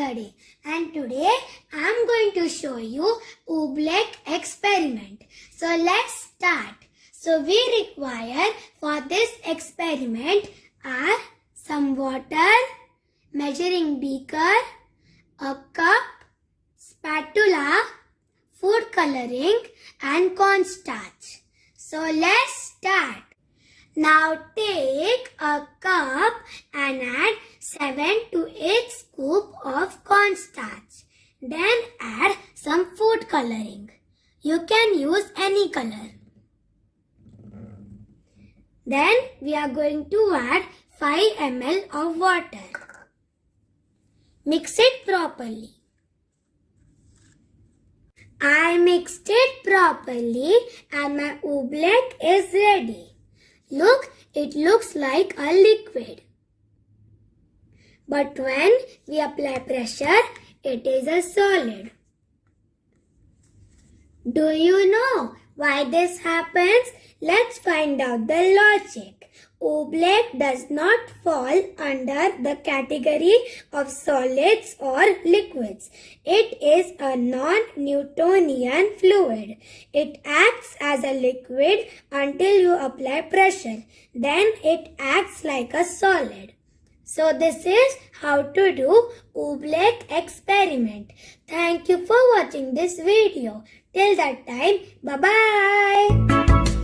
Ghade, and today I am going to show you Oobleck experiment. So let's start. So we require for this experiment are some water, measuring beaker, a cup, spatula, food coloring and cornstarch. So let's start. Now take a cup and add 7 to 8 scoop of cornstarch. Then add some food coloring. You can use any color. Then we are going to add 5 ml of water. Mix it properly. I mixed it properly and my Oobleck is ready. Look, it looks like a liquid. But when we apply pressure, it is a solid. Do you know why this happens? Let's find out the logic. Oobleck does not fall under the category of solids or liquids. It is a non-Newtonian fluid. It acts as a liquid until you apply pressure. Then it acts like a solid. So this is how to do Oobleck experiment. Thank you for watching this video. Till that time, bye-bye.